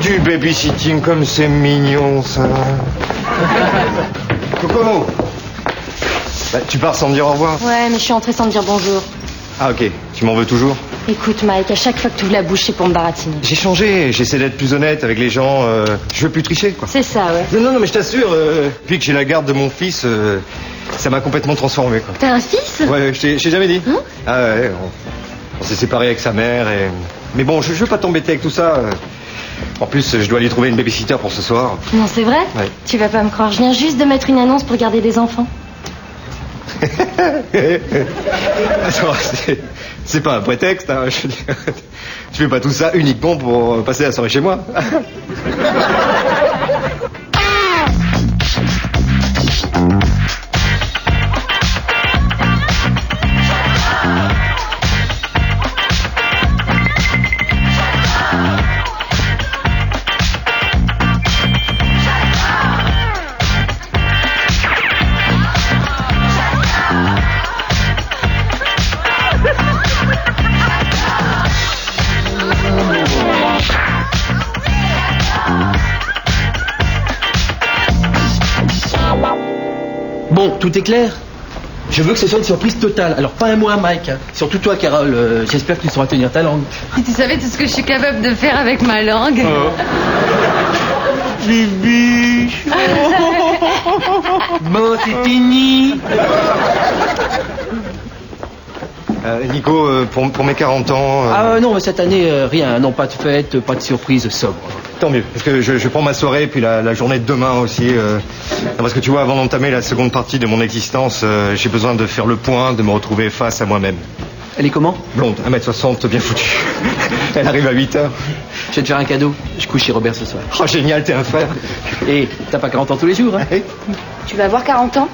Du babysitting comme c'est mignon, ça. Coco. Bah, tu pars sans me dire au revoir? Ouais, mais je suis entrée sans me dire bonjour. Ah ok, tu m'en veux toujours? Écoute Mike, à chaque fois que tu ouvres la bouche, c'est pour me baratiner. J'ai changé, j'essaie d'être plus honnête avec les gens, je veux plus tricher quoi. C'est ça, ouais. Non, mais je t'assure, depuis que j'ai la garde de mon fils, ça m'a complètement transformé quoi. T'as un fils? Ouais, je t'ai jamais dit. Ah ouais, on s'est séparés avec sa mère et... Mais bon, je veux pas t'embêter avec tout ça. En plus, je dois aller trouver une babysitter pour ce soir. Non, c'est vrai? Ouais. Tu vas pas me croire, je viens juste de mettre une annonce pour garder des enfants. Attends, c'est pas un prétexte, hein, je veux dire. Tu fais pas tout ça uniquement pour passer la soirée chez moi. Bon, tout est clair? Je veux que ce soit une surprise totale. Alors pas un mot à Mike, hein. Surtout toi, Carole. J'espère que tu sauras tenir ta langue. Si tu savais tout ce que je suis capable de faire avec ma langue. Bibi. Bon, c'est fini. Nico, pour mes 40 ans... Ah non, mais cette année, rien. Non, pas de fête, pas de surprise, sobre. Tant mieux, parce que je prends ma soirée, puis la journée de demain aussi. Parce que tu vois, avant d'entamer la seconde partie de mon existence, j'ai besoin de faire le point, de me retrouver face à moi-même. Elle est comment? Blonde, 1m60, bien foutue. Elle arrive à 8h. Je vais te faire un cadeau. Je couche chez Robert ce soir. Oh, génial, t'es un frère. Et t'as pas 40 ans tous les jours, hein? Tu vas avoir 40 ans?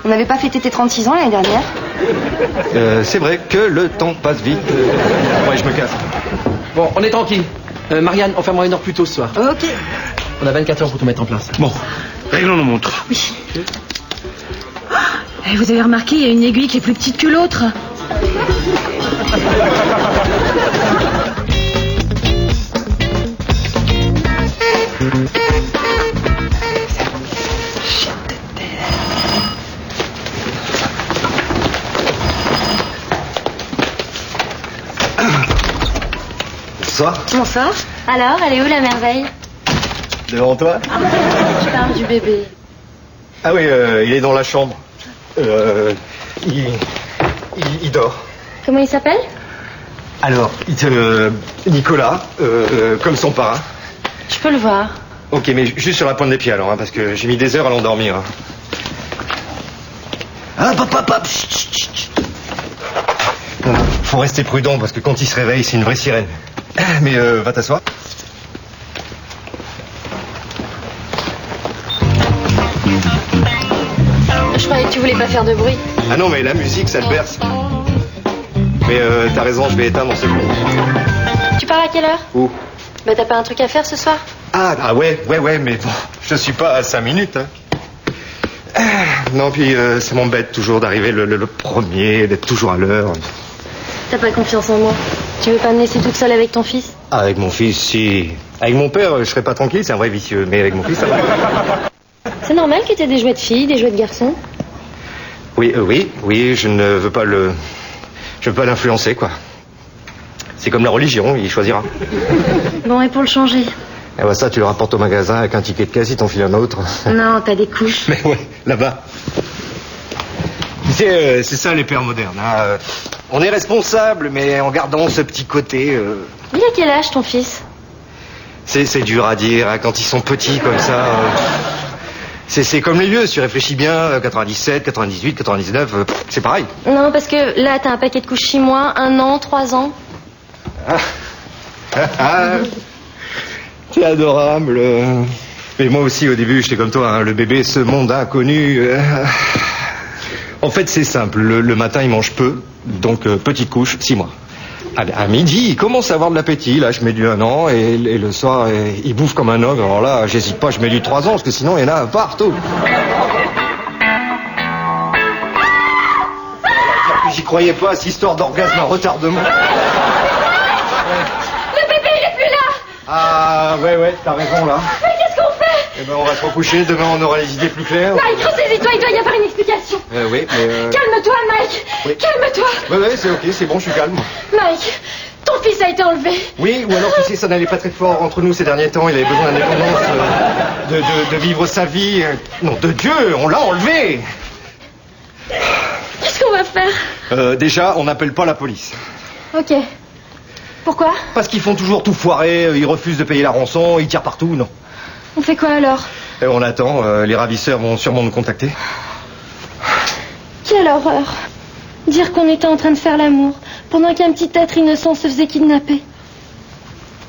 On n'avait pas fêté tes 36 ans l'année dernière? C'est vrai que le temps passe vite. Ouais, je me casse. Bon, on est tranquille. Marianne, enferme-moi une heure plus tôt ce soir. Ok. On a 24 heures pour tout mettre en place. Bon, réglons nos montres. Oui. Oh, vous avez remarqué, il y a une aiguille qui est plus petite que l'autre. Bonsoir. Bonsoir. Alors, elle est où la merveille? Devant toi? Je parle du bébé. Ah oui, il est dans la chambre. Il dort. Comment il s'appelle? Alors, Nicolas, comme son parrain. Je peux le voir. Ok, mais juste sur la pointe des pieds alors, hein, parce que j'ai mis des heures à l'endormir. Hein. Hop, chut, chut, chut. Non, faut rester prudent, parce que quand il se réveille, c'est une vraie sirène. Mais va t'asseoir. Je croyais que tu voulais pas faire de bruit. Ah non, mais la musique, ça le berce. Mais t'as raison, je vais éteindre, c'est bon. Tu pars à quelle heure? Où? Bah t'as pas un truc à faire ce soir? Ah ouais, mais bon, je suis pas à 5 minutes, hein. Non, puis ça m'embête toujours d'arriver le premier, d'être toujours à l'heure. T'as pas confiance en moi? Tu veux pas me laisser toute seule avec ton fils? Ah, avec mon fils, si. Avec mon père, je serais pas tranquille, c'est un vrai vicieux. Mais avec mon fils, ça va. C'est normal que t'aies des jouets de filles, des jouets de garçons? Oui, je ne veux pas je veux pas l'influencer, quoi. C'est comme la religion, il choisira. Bon, et pour le changer? Et bah ça, tu le rapportes au magasin avec un ticket de caisse, il t'en file un autre. Non, t'as des couches. Mais ouais, là-bas. Tu sais, c'est ça les pères modernes. Hein. On est responsable, mais en gardant ce petit côté... Il a quel âge ton fils? C'est dur à dire, hein, quand ils sont petits comme ça... C'est comme les vieux, si tu réfléchis bien, 97, 98, 99, c'est pareil. Non, parce que là, t'as un paquet de couches 6 mois, 1 an, 3 ans. C'est adorable. Mais moi aussi, au début, j'étais comme toi, hein, le bébé, ce monde inconnu. En fait, c'est simple. Le matin, il mange peu, donc petite couche, 6 mois. À midi, il commence à avoir de l'appétit. Là, je mets du 1 an, et le soir, il bouffe comme un ogre. Alors là, j'hésite pas, je mets du 3 ans, parce que sinon, il y en a partout. J'y croyais pas, cette histoire d'orgasme à retardement. Le bébé, il est plus là! Ah, ouais, t'as raison, là. Mais qu'est-ce qu'on fait? Eh ben, on va se recoucher. Demain, on aura les idées plus claires. Mike, ressaisis-toi, il doit y avoir une explication. Oui, mais... Calme-toi, Mike. Oui. Calme-toi. Ouais, c'est ok, c'est bon, je suis calme. Mike, ton fils a été enlevé. Oui, ou alors, tu sais, ça n'allait pas très fort entre nous ces derniers temps. Il avait besoin d'indépendance, de vivre sa vie. Nom de Dieu, on l'a enlevé. Qu'est-ce qu'on va faire? Déjà, on n'appelle pas la police. Ok. Pourquoi? Parce qu'ils font toujours tout foirer, ils refusent de payer la rançon, ils tirent partout, non. On fait quoi alors? Et on attend, les ravisseurs vont sûrement nous contacter. Quelle horreur. Dire qu'on était en train de faire l'amour pendant qu'un petit être innocent se faisait kidnapper.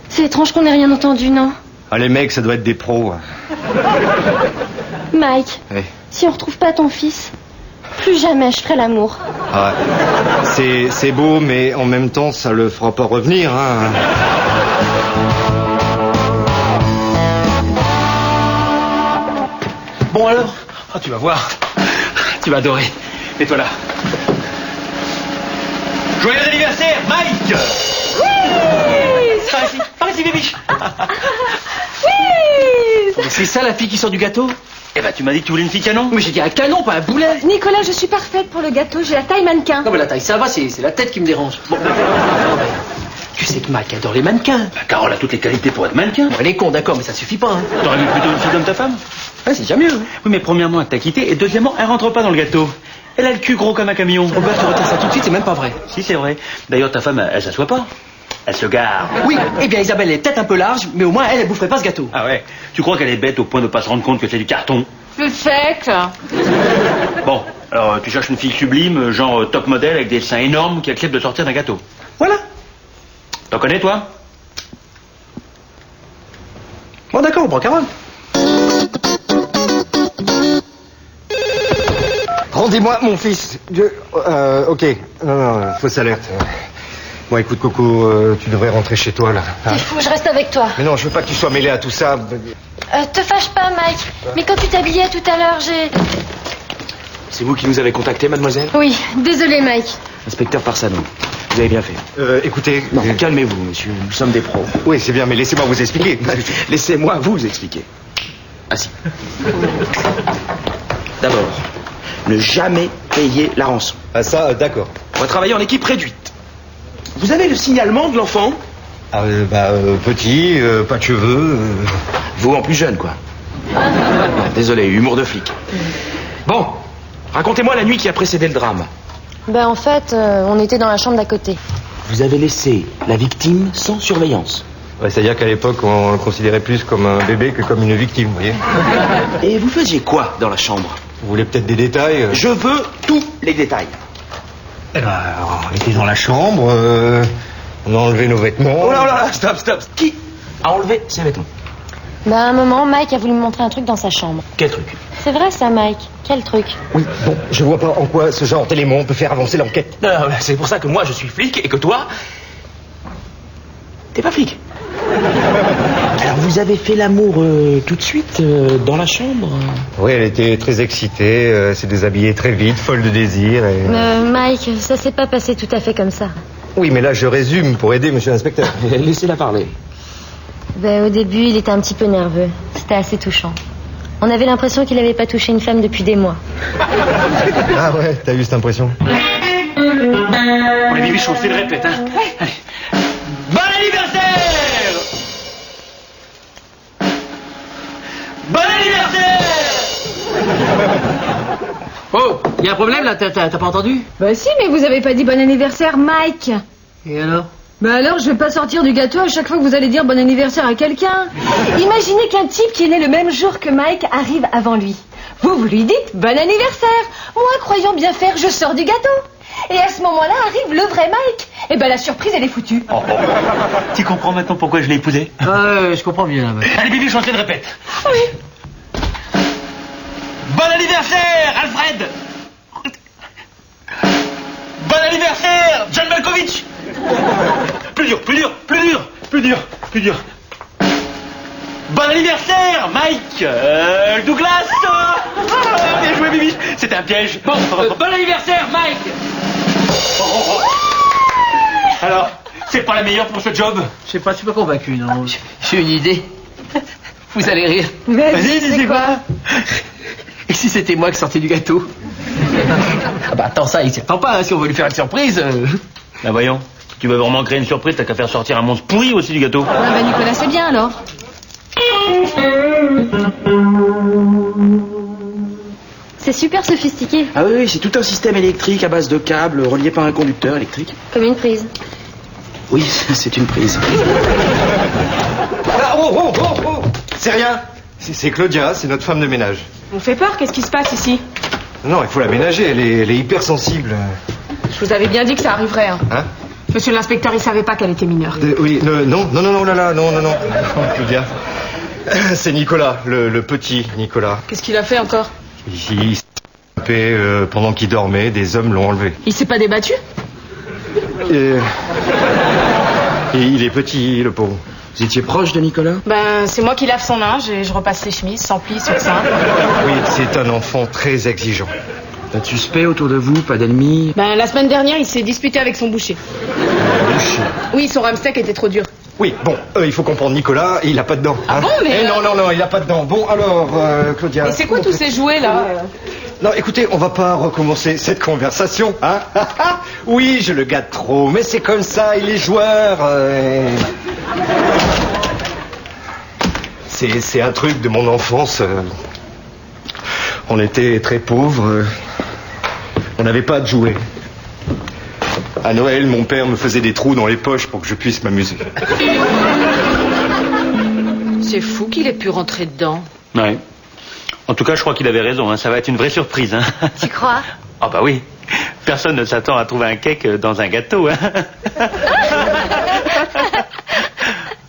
C'est étrange qu'on n'ait rien entendu, non? Ah, les mecs, ça doit être des pros. Mike, Oui. si on retrouve pas ton fils, plus jamais je ferai l'amour. Ah, c'est beau, mais en même temps, ça le fera pas revenir, hein. Bon alors? Oh, tu vas voir. Tu vas adorer. Et toi là. Joyeux anniversaire, Mike! Oui! Par ici, Bibiche. Oui! C'est ça la fille qui sort du gâteau? Eh ben, tu m'as dit que tu voulais une fille canon? Mais j'ai dit un canon, pas un boulet. Nicolas, je suis parfaite pour le gâteau, j'ai la taille mannequin. Non mais la taille ça va, c'est la tête qui me dérange. Bon. Tu sais que Mike adore les mannequins. Bah, Carole a toutes les qualités pour être mannequin. Bon, elle est con, d'accord, mais ça suffit pas. Hein. T'aurais vu plutôt une fille comme ta femme? Ouais, c'est déjà mieux. Hein. Oui, mais premièrement, elle t'a quitté, et deuxièmement, elle rentre pas dans le gâteau. Elle a le cul gros comme un camion. Robert, tu retires ça tout de suite, c'est même pas vrai. Si, c'est vrai. D'ailleurs, ta femme, elle s'assoit pas. Elle se gare. Oui, eh bien Isabelle est peut-être un peu large, mais au moins elle boufferait pas ce gâteau. Ah ouais? Tu crois qu'elle est bête au point de pas se rendre compte que c'est du carton? Le sec. Bon, alors tu cherches une fille sublime, genre top modèle avec des seins énormes qui accepte de sortir d'un gâteau. Voilà. T'en connais, toi? Bon d'accord, on prend Carole. Rendez-moi mon fils. Ok. Non, fausse alerte. Bon, écoute, Coco, tu devrais rentrer chez toi, là. Hein? T'es fou, je reste avec toi. Mais non, je veux pas que tu sois mêlé à tout ça. Te fâche pas, Mike. Mais quand tu t'habillais tout à l'heure, j'ai... C'est vous qui nous avez contacté, mademoiselle? Oui, désolé, Mike. Inspecteur Parsano, vous avez bien fait. Écoutez... Non, calmez-vous, monsieur, nous sommes des pros. Oui, c'est bien, mais laissez-moi vous expliquer. Laissez-moi vous expliquer. Assis. D'abord, ne jamais payer la rançon. Ah ça, d'accord. On va travailler en équipe réduite. Vous avez le signalement de l'enfant? Petit, pas de cheveux... Vous en plus jeune, quoi. Désolé, humour de flic. Bon, racontez-moi la nuit qui a précédé le drame. Ben en fait, on était dans la chambre d'à côté. Vous avez laissé la victime sans surveillance. Ouais, c'est-à-dire qu'à l'époque, on le considérait plus comme un bébé que comme une victime, vous voyez. Et vous faisiez quoi dans la chambre? Vous voulez peut-être des détails Je veux tous les détails. Eh ben, on était dans la chambre, on a enlevé nos vêtements... Oh là là, stop. Qui a enlevé ses vêtements? Ben à un moment, Mike a voulu me montrer un truc dans sa chambre. Quel truc? C'est vrai ça, Mike. Quel truc? Oui, bon, je vois pas en quoi ce genre d'élément peut faire avancer l'enquête. Non, c'est pour ça que moi je suis flic et que toi... T'es pas flic. Alors vous avez fait l'amour tout de suite dans la chambre? Oui, elle était très excitée, s'est déshabillée très vite, folle de désir et... Mike, ça s'est pas passé tout à fait comme ça. Oui, mais là je résume pour aider monsieur l'inspecteur. Laissez-la parler. Ben au début, il était un petit peu nerveux. C'était assez touchant. On avait l'impression qu'il avait pas touché une femme depuis des mois. Ah ouais, t'as eu cette impression? Bon, les bibiches, on fait le répète, hein? Allez. Bon anniversaire! Bon anniversaire! Oh, y a un problème là, t'as pas entendu? Bah si, mais vous avez pas dit bon anniversaire, Mike. Et alors? Bah alors, je vais pas sortir du gâteau à chaque fois que vous allez dire bon anniversaire à quelqu'un. Imaginez qu'un type qui est né le même jour que Mike arrive avant lui. Vous lui dites bon anniversaire. Moi, croyant bien faire, je sors du gâteau. Et à ce moment-là arrive le vrai Mike. Et ben la surprise, elle est foutue. Oh. Tu comprends maintenant pourquoi je l'ai épousé? Je comprends mieux là. Allez, bibiche, on fait le répète. Oui. Bon anniversaire, Alfred! Bon anniversaire, John Malkovich! Plus dur. Bon anniversaire, Mike Douglas! Bien joué, Bibi. C'était un piège. Bon anniversaire, Mike! Alors, C'est pas la meilleure pour ce job. Je sais pas, je suis pas convaincu, non. J'ai une idée. Vous allez rire. Vas-y, c'est quoi? Et si c'était moi qui sortais du gâteau? Ah bah attends, ça, il s'y attend pas, hein, si on veut lui faire une surprise. Bah voyons, si tu veux vraiment créer une surprise, t'as qu'à faire sortir un monstre pourri aussi du gâteau. Ah bah Nicolas, c'est bien alors. C'est super sophistiqué, Ah oui, c'est tout un système électrique à base de câbles reliés par un conducteur électrique. comme une prise. Oui, c'est une prise. Ah, oh. C'est rien. C'est Claudia, c'est notre femme de ménage. On fait peur, qu'est-ce qui se passe ici? Non, il faut la ménager, elle est hypersensible. Je vous avais bien dit que ça arriverait. Hein. Hein? Monsieur l'inspecteur, il savait pas qu'elle était mineure. Oui, non, non. Claudia. C'est Nicolas, le petit Nicolas. Qu'est-ce qu'il a fait encore? Il s'est tapé pendant qu'il dormait, des hommes l'ont enlevé. Il s'est pas débattu? Et il est petit, le pauvre. Vous étiez proche de Nicolas? Ben, c'est moi qui lave son linge et je repasse ses chemises sans plis sur sein. Oui, c'est un enfant très exigeant. Pas de suspect autour de vous, pas d'ennemis? Ben, la semaine dernière, il s'est disputé avec son boucher. Oui, son ramsteak était trop dur. Oui, bon, il faut comprendre, Nicolas, il a pas de dents. Ah bon, mais... Non, il a pas de dents. Bon, alors, Claudia... Et c'est quoi tous ces jouets, là? Non, écoutez, on va pas recommencer cette conversation, hein? Oui, je le gâte trop, mais c'est comme ça, il est joueur. C'est un truc de mon enfance. On était très pauvres. On n'avait pas de jouets. À Noël, mon père me faisait des trous dans les poches pour que je puisse m'amuser. C'est fou qu'il ait pu rentrer dedans. Ouais. En tout cas, je crois qu'il avait raison, hein. Ça va être une vraie surprise. Hein. Tu crois? Ah bah oui. Personne ne s'attend à trouver un cake dans un gâteau. Hein.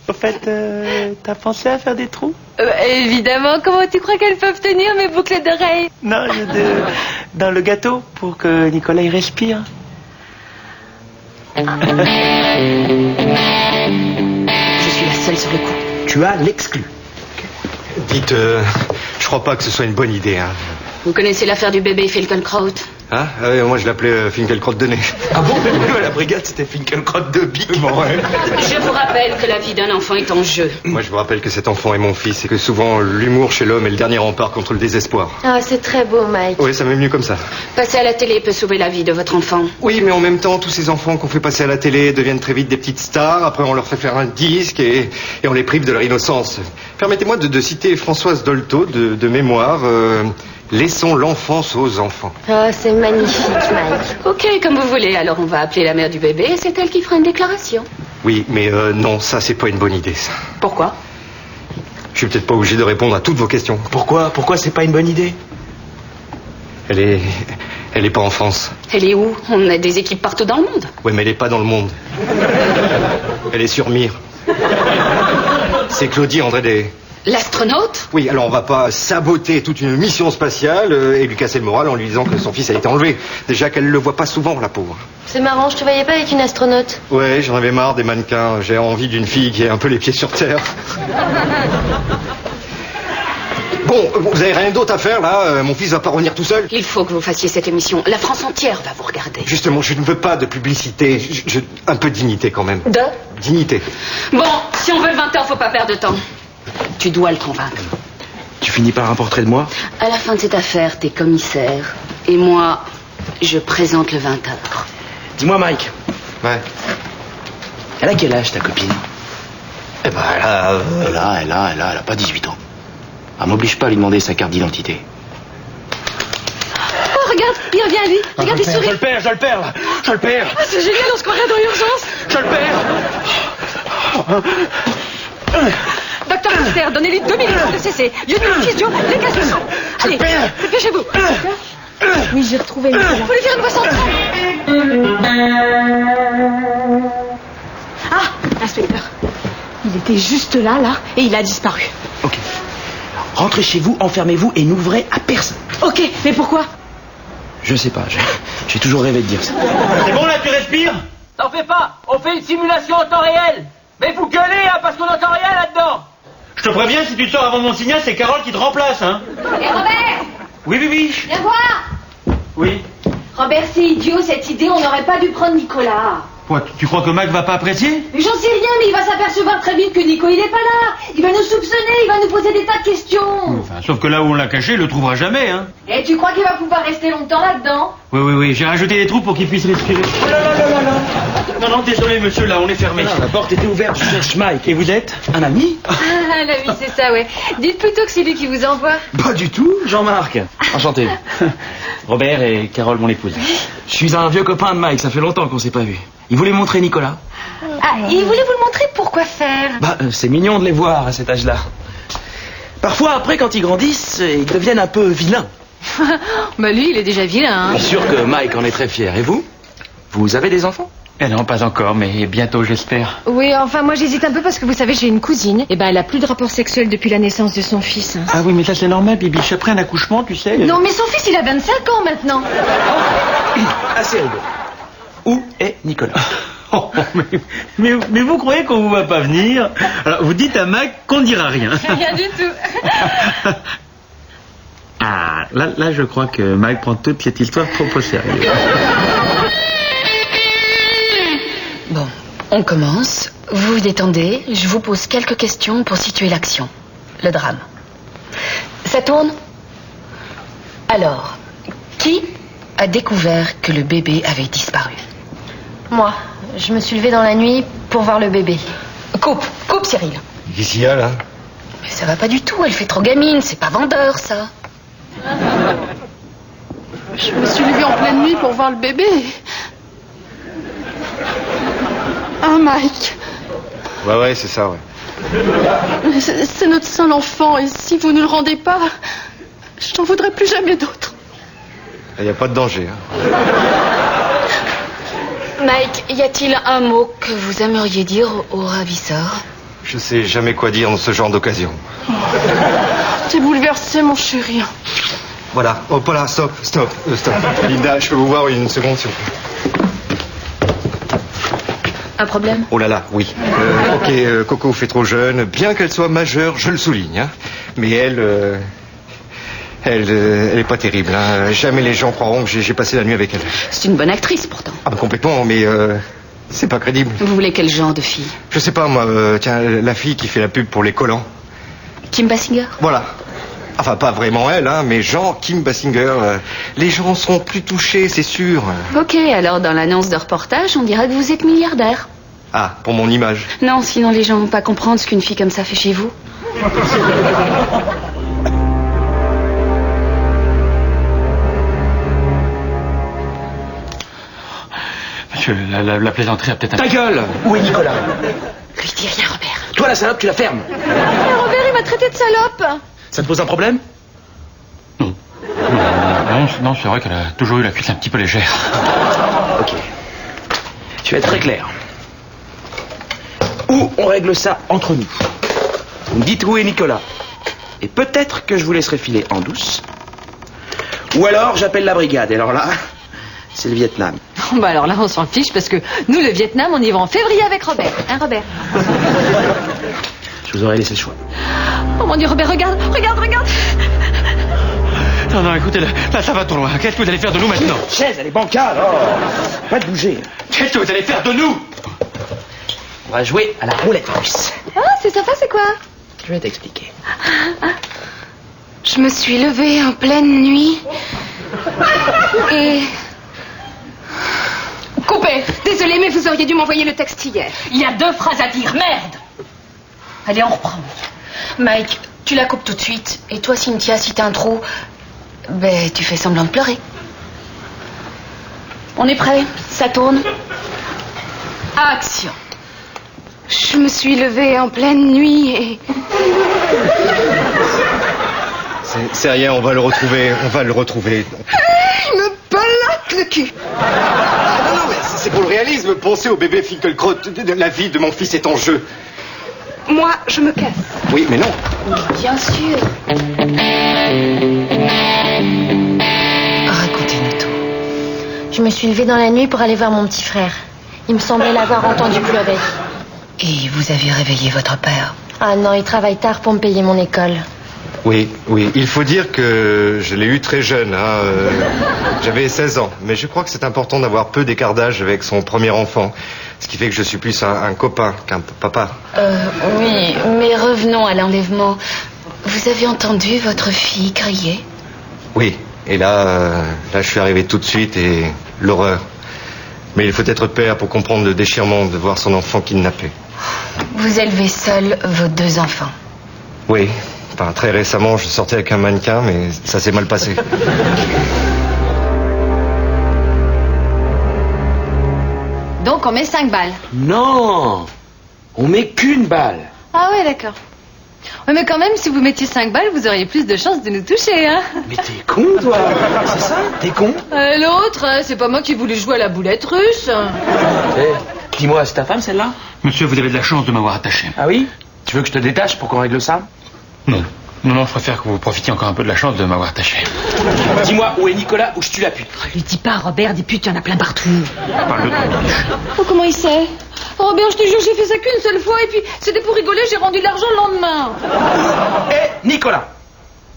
Au fait, t'as pensé à faire des trous? Évidemment, comment tu crois qu'elles peuvent tenir mes boucles d'oreilles? Non, dans le gâteau, pour que Nicolas y respire. Je suis la seule sur le coup. Tu as l'exclu. Dites, je crois pas que ce soit une bonne idée, hein. Vous connaissez l'affaire du bébé Finkelkraut? Hein? Moi, je l'appelais Finkelkraut de nez. Ah bon? Nous, à la brigade, c'était Finkelkraut de bique. Bon, ouais. Je vous rappelle que la vie d'un enfant est en jeu. Moi, je vous rappelle que cet enfant est mon fils et que souvent, l'humour chez l'homme est le dernier rempart contre le désespoir. Ah, c'est très beau, Mike. Oui, ça m'est venu comme ça. Passer à la télé peut sauver la vie de votre enfant. Oui, mais en même temps, tous ces enfants qu'on fait passer à la télé deviennent très vite des petites stars. Après, on leur fait faire un disque et on les prive de leur innocence. Permettez-moi de citer Françoise Dolto de mémoire. Laissons l'enfance aux enfants. Oh, c'est magnifique, Mike. Ok, comme vous voulez. Alors on va appeler la mère du bébé et c'est elle qui fera une déclaration. Oui, mais non, ça, c'est pas une bonne idée, ça. Pourquoi? Je suis peut-être pas obligé de répondre à toutes vos questions. Pourquoi c'est pas une bonne idée? Elle est pas en France. Elle est où? On a des équipes partout dans le monde. Oui, mais elle est pas dans le monde. Elle est sur Mir. C'est Claudie André des... L'astronaute? Oui, alors on va pas saboter toute une mission spatiale et lui casser le moral en lui disant que son fils a été enlevé. Déjà qu'elle le voit pas souvent, la pauvre. C'est marrant, je te voyais pas avec une astronaute. Ouais, j'en avais marre des mannequins. J'ai envie d'une fille qui ait un peu les pieds sur terre. Bon, vous avez rien d'autre à faire, là? Mon fils va pas revenir tout seul? Il faut que vous fassiez cette émission. La France entière va vous regarder. Justement, je ne veux pas de publicité. Un peu de dignité, quand même. De? Dignité. Bon, si on veut le 20h, faut pas perdre de temps. Tu dois le convaincre. Tu finis par un portrait de moi? À la fin de cette affaire, t'es commissaire. Et moi, je présente le 20h. Dis-moi, Mike, Ouais. elle a quel âge, ta copine? Eh ben, Elle a pas 18 ans. Elle m'oblige pas à lui demander sa carte d'identité. Oh, regarde, il revient, lui. Regarde, il sourit. Je le perds, là. Je le perds. Ah, c'est génial, on se croirait dans l'urgence. Je le perds. Docteur Mystère, donnez-lui 2 minutes pour le cesser. Lieutenant Physio, les gaz le sang. Allez, dépêchez-vous. Oui, j'ai retrouvé Nicolas. Faut lui faire une voix centrale. Ah, inspecteur. Il était juste là, et il a disparu. Ok. Rentrez chez vous, enfermez-vous et n'ouvrez à personne. Ok, mais pourquoi? Je sais pas, j'ai toujours rêvé de dire ça. C'est bon, là, tu respires? T'en fais pas, on fait une simulation en temps réel. Mais vous gueulez, hein, parce qu'on n'entend rien là-dedans. Je te préviens, si tu te sors avant mon signal, c'est Carole qui te remplace, hein. Et Robert, Oui. viens voir. Oui. Robert, c'est idiot cette idée, on n'aurait pas dû prendre Nicolas. Quoi, tu crois que Mike va pas apprécier? Mais j'en sais rien, mais il va s'apercevoir très vite que Nico il est pas là. Il va nous soupçonner, il va nous poser des tas de questions. Enfin, sauf que là où on l'a caché, il le trouvera jamais, hein. Et tu crois qu'il va pouvoir rester longtemps là-dedans? Oui, j'ai rajouté des trous pour qu'il puisse respirer. Oh là. Non, désolé monsieur, là, on est fermé. La porte était ouverte, je cherche Mike. Et vous êtes? Un ami? Ah, l'ami, c'est ça, ouais. Dites plutôt que c'est lui qui vous envoie. Pas du tout, Jean-Marc. Enchanté. Robert et Carole, mon épouse. Je suis un vieux copain de Mike, ça fait longtemps qu'on s'est pas vu. Il voulait montrer Nicolas. Ah, il voulait vous le montrer, pourquoi faire? C'est mignon de les voir à cet âge-là. Parfois, après, quand ils grandissent, ils deviennent un peu vilains. Bah lui, il est déjà vilain, Je suis sûr que Mike en est très fier. Et vous? Vous avez des enfants? Eh non, pas encore, mais bientôt, j'espère. Oui, enfin, moi j'hésite un peu parce que vous savez, j'ai une cousine. Et ben, elle a plus de rapport sexuel depuis la naissance de son fils. Ah oui, mais ça c'est normal, Bibiche. Après un accouchement, tu sais... Non, mais son fils, il a 25 ans maintenant. Assez rigolo. Où est Nicolas? Oh, mais vous croyez qu'on vous va pas venir? Alors, vous dites à Mike qu'on ne dira rien. Rien du tout. Ah, là, je crois que Mike prend toute cette histoire trop au sérieux. Bon, on commence. Vous vous détendez. Je vous pose quelques questions pour situer l'action. Le drame. Ça tourne? Alors, qui a découvert que le bébé avait disparu? Moi, je me suis levée dans la nuit pour voir le bébé. Coupe Cyril. Qu'est-ce qu'il y a là? Mais ça va pas du tout, elle fait trop gamine, c'est pas vendeur ça. Je me suis levée en pleine nuit pour voir le bébé. Ah, Mike. Ouais, c'est ça, ouais. C'est notre seul enfant, et si vous ne le rendez pas, je n'en voudrais plus jamais d'autre. Il n'y a pas de danger, hein. Mike, y a-t-il un mot que vous aimeriez dire au ravisseur? Je sais jamais quoi dire dans ce genre d'occasion. T'es bouleversé, mon chéri. Voilà. Oh, pas là, stop. Linda, je peux vous voir une seconde, s'il vous plaît. Un problème? Oh là là, oui. Ok, Coco fait trop jeune. Bien qu'elle soit majeure, je le souligne, hein. Mais elle est pas terrible, hein. Jamais les gens croiront que j'ai passé la nuit avec elle. C'est une bonne actrice, pourtant. Ah bah complètement, mais c'est pas crédible. Vous voulez quel genre de fille? Je sais pas, moi, tiens, la fille qui fait la pub pour les collants. Kim Basinger? Voilà. Enfin, pas vraiment elle, hein, mais genre Kim Basinger. Les gens seront plus touchés, c'est sûr. Ok, alors dans l'annonce de reportage, on dira que vous êtes milliardaire. Ah, pour mon image. Non, sinon les gens vont pas comprendre ce qu'une fille comme ça fait chez vous. Monsieur, la plaisanterie a peut-être un... Ta gueule! Où est Nicolas? Lui dis rien, Robert. Toi, la salope, tu la fermes. Mais Robert, il m'a traité de salope. Ça te pose un problème? Non, c'est vrai qu'elle a toujours eu la cuisse un petit peu légère. Ok. Je vais être très clair. Ou on règle ça entre nous. Vous me dites où est Nicolas. Et peut-être que je vous laisserai filer en douce. Ou alors j'appelle la brigade. Et alors là, c'est le Vietnam. Bah alors là, on s'en fiche parce que nous, le Vietnam, on y va en février avec Robert. Hein, Robert? Je vous aurais laissé le choix. Oh mon Dieu, Robert, regarde. Non, écoutez, là, ça va trop loin. Qu'est-ce que vous allez faire de nous maintenant? Chaise, elle est bancale. Oh. Pas de bouger. Qu'est-ce que vous allez faire de nous? On va jouer à la roulette russe. Ah, c'est sympa, c'est quoi? Je vais t'expliquer. Je me suis levée en pleine nuit. Et... Coupez. Désolée, mais vous auriez dû m'envoyer le texte hier. Il y a 2 phrases à dire, merde. Allez, on reprend. Mike, tu la coupes tout de suite. Et toi, Cynthia, si t'as un trou, ben, tu fais semblant de pleurer. On est prêt? Ça tourne. Action. Je me suis levée en pleine nuit et... C'est rien, on va le retrouver. Il me balade le cul. Non, mais c'est pour le réalisme. Pensez au bébé Finkelkraut. La vie de mon fils est en jeu. Moi, je me casse. Oui, mais non. Bien sûr. Racontez-nous tout. Je me suis levée dans la nuit pour aller voir mon petit frère. Il me semblait l'avoir entendu pleurer. Et vous avez réveillé votre père? Ah non, il travaille tard pour me payer mon école. Oui, oui. Il faut dire que je l'ai eu très jeune. J'avais 16 ans. Mais je crois que c'est important d'avoir peu d'écart d'âge avec son premier enfant. Ce qui fait que je suis plus un copain qu'un papa. Oui, mais revenons à l'enlèvement. Vous avez entendu votre fille crier? Oui. Et là, je suis arrivé tout de suite et l'horreur. Mais il faut être père pour comprendre le déchirement de voir son enfant kidnappé. Vous élevez seul vos 2 enfants? Oui. Enfin, très récemment, je sortais avec un mannequin, mais ça s'est mal passé. Donc on met 5 balles. Non, on met qu'une balle. Ah ouais, d'accord. Ouais, mais quand même, si vous mettiez 5 balles, vous auriez plus de chances de nous toucher, hein. Mais t'es con, toi. C'est ça? T'es con? L'autre, c'est pas moi qui voulais jouer à la boulette russe. Dis-moi, c'est ta femme, celle-là? Monsieur, vous avez de la chance de m'avoir attaché. Ah oui? Tu veux que je te détache pour qu'on règle ça? Non. Non, je préfère que vous profitiez encore un peu de la chance de m'avoir attaché. Dis-moi, où est Nicolas, ou je tue la pute? Lui dis pas, Robert, des putes, il y en a plein partout. Parle de toi, Bibiche. Oh, comment il sait? Robert, je te jure, j'ai fait ça qu'une seule fois, et puis c'était pour rigoler, j'ai rendu de l'argent le lendemain. Nicolas!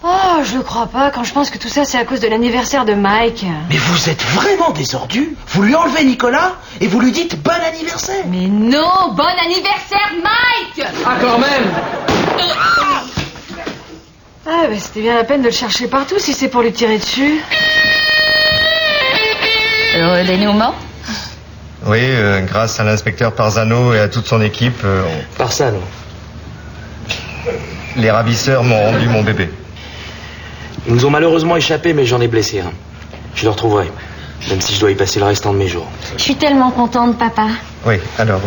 Oh, je le crois pas, quand je pense que tout ça, c'est à cause de l'anniversaire de Mike. Mais vous êtes vraiment des ordus. Vous lui enlevez Nicolas et vous lui dites bon anniversaire. Mais non, bon anniversaire, Mike! Ah, quand même! Ah, bah c'était bien la peine de le chercher partout si c'est pour lui tirer dessus. Dénouement? Oui, grâce à l'inspecteur Parzano et à toute son équipe, Parsano. les ravisseurs m'ont rendu mon bébé. Ils nous ont malheureusement échappé, mais j'en ai blessé un. Je le retrouverai, même si je dois y passer le restant de mes jours. Je suis tellement contente, papa. Oui, alors,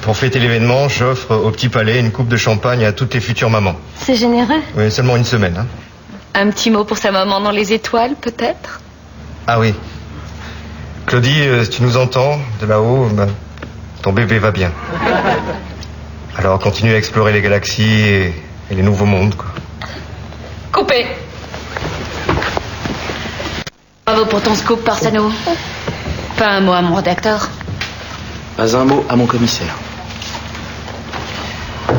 pour fêter l'événement, j'offre au Petit Palais une coupe de champagne à toutes les futures mamans. C'est généreux. Oui, seulement une semaine. Hein. Un petit mot pour sa maman dans les étoiles, peut-être? Ah oui. Claudie, si tu nous entends de là-haut, ton bébé va bien. Alors continue à explorer les galaxies et les nouveaux mondes, quoi. Coupé. Bravo pour ton scoop, Parsano. Pas un mot à mon rédacteur. Pas un mot à mon commissaire.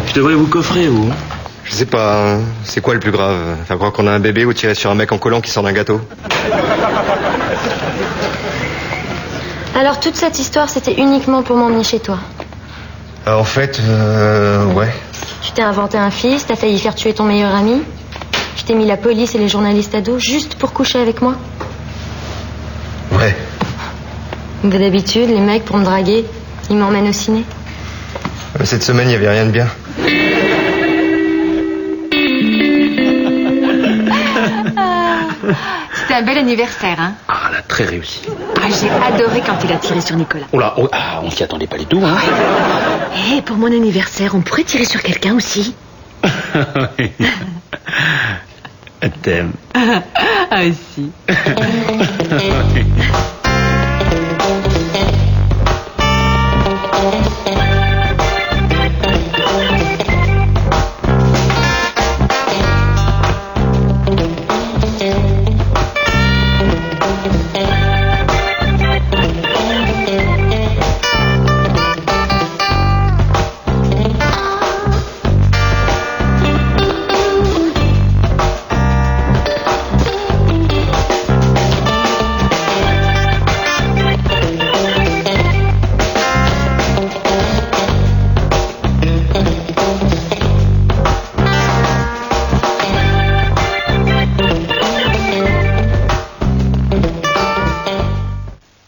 Je devrais vous coffrer, vous. Je sais pas, hein. C'est quoi le plus grave? Faire croire qu'on a un bébé ou tirer sur un mec en collant qui sort d'un gâteau? Alors toute cette histoire, c'était uniquement pour m'emmener chez toi. En fait, ouais. Tu t'es inventé un fils, t'as failli faire tuer ton meilleur ami. Je t'ai mis la police et les journalistes à dos juste pour coucher avec moi. Ouais. Mais d'habitude, les mecs, pour me draguer, ils m'emmènent au ciné. Mais cette semaine, il n'y avait rien de bien. C'était un bel anniversaire, hein. Ah, là, très réussi. Ah, j'ai adoré quand il a tiré sur Nicolas. Oh là, on s'y attendait pas du tout, hein. Eh, pour mon anniversaire, on pourrait tirer sur quelqu'un aussi. T'aimes. Ah, si.